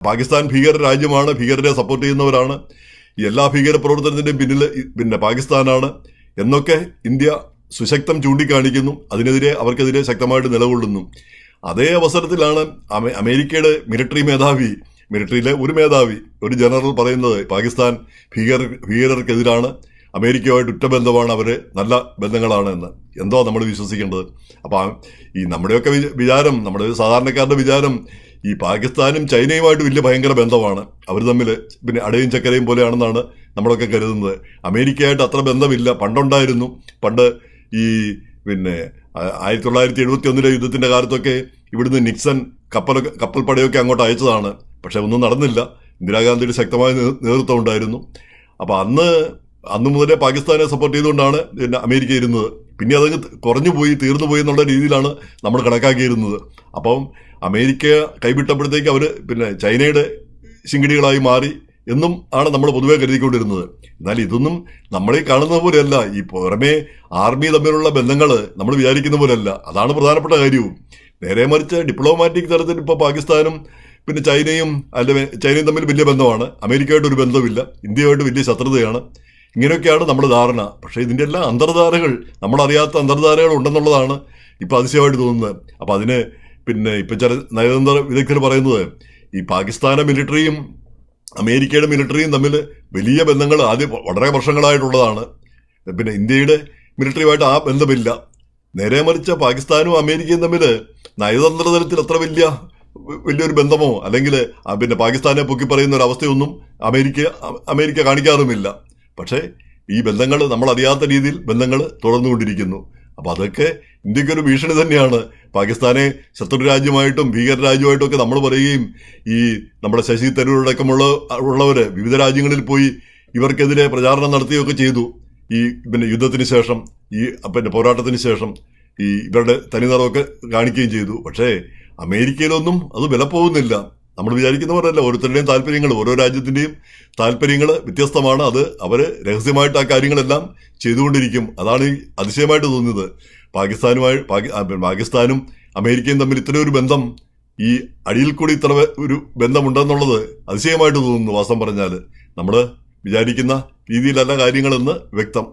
പാകിസ്ഥാൻ ഭീകര രാജ്യമാണ്, ഭീകരരെ സപ്പോർട്ട് ചെയ്യുന്നവരാണ്, എല്ലാ ഭീകര പ്രവർത്തനത്തിന്റെയും പിന്നിൽ പിന്നെ പാകിസ്ഥാനാണ് എന്നൊക്കെ ഇന്ത്യ സുശക്തം ചൂണ്ടിക്കാണിക്കുന്നു. അവർക്കെതിരെ ശക്തമായിട്ട് നിലകൊള്ളുന്നു. അതേ അവസരത്തിലാണ് അമേരിക്കയുടെ മിലിറ്ററിയിലെ ഒരു മേധാവി, ഒരു ജനറൽ പറയുന്നത് പാകിസ്ഥാൻ ഭീകരർക്കെതിരാണ്, അമേരിക്കയുമായിട്ട് ഉറ്റബന്ധമാണ്, അവര് നല്ല ബന്ധങ്ങളാണ് എന്ന്. എന്തോ നമ്മൾ വിശ്വസിക്കേണ്ടത്? അപ്പൊ ഈ നമ്മുടെയൊക്കെ വിചാരം, നമ്മുടെ സാധാരണക്കാരുടെ വിചാരം ഈ പാകിസ്ഥാനും ചൈനയുമായിട്ട് വലിയ ഭയങ്കര ബന്ധമാണ്, അവർ തമ്മിൽ പിന്നെ അടയും ചക്കരയും പോലെയാണെന്നാണ് നമ്മളൊക്കെ കരുതുന്നത്. അമേരിക്കയായിട്ട് അത്ര ബന്ധമില്ല. പണ്ടുണ്ടായിരുന്നു. പണ്ട് ഈ പിന്നെ 1971 യുദ്ധത്തിന്റെ കാലത്തൊക്കെ ഇവിടുന്ന് നിക്സൺ കപ്പൽ പടയൊക്കെ അങ്ങോട്ട് അയച്ചതാണ്. പക്ഷെ ഒന്നും നടന്നില്ല. ഇന്ദിരാഗാന്ധിയുടെ ശക്തമായ നേതൃത്വം ഉണ്ടായിരുന്നു. അപ്പൊ അന്ന് മുതലേ പാകിസ്ഥാനെ സപ്പോർട്ട് ചെയ്തുകൊണ്ടാണ് പിന്നെ അമേരിക്ക ഇരുന്നത്. പിന്നെ അതങ്ങ് തീർന്നു പോയി എന്നുള്ള രീതിയിലാണ് നമ്മൾ കണക്കാക്കിയിരുന്നത്. അപ്പം അമേരിക്ക കൈവിട്ടപ്പോഴത്തേക്ക് അവർ പിന്നെ ചൈനയുടെ ശിങ്കിടികളായി മാറി എന്നും ആണ് നമ്മൾ പൊതുവെ കരുതിക്കൊണ്ടിരുന്നത്. എന്നാൽ ഇതൊന്നും നമ്മളീ കാണുന്നത് പോലെയല്ല. ഈ പുറമേ ആർമി തമ്മിലുള്ള ബന്ധങ്ങൾ നമ്മൾ വിചാരിക്കുന്ന പോലെയല്ല. അതാണ് പ്രധാനപ്പെട്ട കാര്യവും. നേരെ മറിച്ച് ഡിപ്ലോമാറ്റിക് തലത്തിൽ ഇപ്പോൾ പാകിസ്ഥാനും പിന്നെ ചൈനയും തമ്മിൽ വലിയ ബന്ധമാണ്, അമേരിക്കയായിട്ട് ഒരു ബന്ധമില്ല, ഇന്ത്യയുമായിട്ട് വലിയ ശത്രുതയാണ്. ഇങ്ങനെയൊക്കെയാണ് നമ്മുടെ ധാരണ. പക്ഷേ ഇതിൻ്റെ എല്ലാം അന്തർധാരകൾ, നമ്മളറിയാത്ത അന്തർധാരകൾ ഉണ്ടെന്നുള്ളതാണ് ഇപ്പം അതിശയമായിട്ട് തോന്നുന്നത്. അപ്പം അതിന് പിന്നെ ഇപ്പം ചില നയതന്ത്ര വിദഗ്ധർ പറയുന്നത് ഈ പാകിസ്ഥാന്റെ മിലിറ്ററിയും അമേരിക്കയുടെ മിലിറ്ററിയും തമ്മിൽ വലിയ ബന്ധങ്ങൾ വളരെ വർഷങ്ങളായിട്ടുള്ളതാണ്. പിന്നെ ഇന്ത്യയുടെ മിലിറ്ററിയുമായിട്ട് ആ ബന്ധമില്ല. നേരെ മറിച്ച് പാകിസ്ഥാനും അമേരിക്കയും തമ്മിൽ നയതന്ത്ര തലത്തിൽ അത്ര വലിയൊരു ബന്ധമോ അല്ലെങ്കിൽ പിന്നെ പാകിസ്ഥാനെ പൊക്കി പറയുന്ന ഒരു അവസ്ഥയൊന്നും അമേരിക്ക കാണിക്കാറുമില്ല. പക്ഷേ ഈ ബന്ധങ്ങൾ നമ്മൾ അറിയാത്ത രീതിയിൽ ബന്ധങ്ങൾ തുടർന്നുകൊണ്ടിരിക്കുന്നു. അപ്പൊ അതൊക്കെ ഇന്ത്യക്കൊരു ഭീഷണി തന്നെയാണ്. പാകിസ്ഥാനെ ശത്രു രാജ്യമായിട്ടും ഭീകര രാജ്യമായിട്ടും ഒക്കെ നമ്മൾ പറയുകയും ഈ നമ്മുടെ ശശി തരൂരടക്കമുള്ളവര് വിവിധ രാജ്യങ്ങളിൽ പോയി ഇവർക്കെതിരെ പ്രചാരണം നടത്തുകയൊക്കെ ചെയ്തു. ഈ പിന്നെ യുദ്ധത്തിന് ശേഷം, ഈ പിന്നെ പോരാട്ടത്തിന് ശേഷം ഇവരുടെ തനിനിറമൊക്കെ കാണിക്കുകയും ചെയ്തു. പക്ഷേ അമേരിക്കയിലൊന്നും അത് വില പോകുന്നില്ല. നമ്മൾ വിചാരിക്കുന്ന പോലെയല്ല. ഓരോരുത്തരുടെയും താല്പര്യങ്ങൾ, ഓരോ രാജ്യത്തിന്റെയും താല്പര്യങ്ങൾ വ്യത്യസ്തമാണ്. അവര് രഹസ്യമായിട്ട് ആ കാര്യങ്ങളെല്ലാം ചെയ്തുകൊണ്ടിരിക്കും. അതാണ് ഈ അതിശയമായിട്ട് തോന്നുന്നത്. പാകിസ്ഥാനും അമേരിക്കയും തമ്മിൽ ഇത്ര ഒരു ബന്ധം, ഈ അടിയിൽ കൂടി ഇത്ര ഒരു ബന്ധമുണ്ടെന്നുള്ളത് അതിശയമായിട്ട് തോന്നുന്നു. വാസ്തവം പറഞ്ഞാൽ നമ്മൾ വിചാരിക്കുന്ന രീതിയിലല്ല കാര്യങ്ങളെന്ന് വ്യക്തം.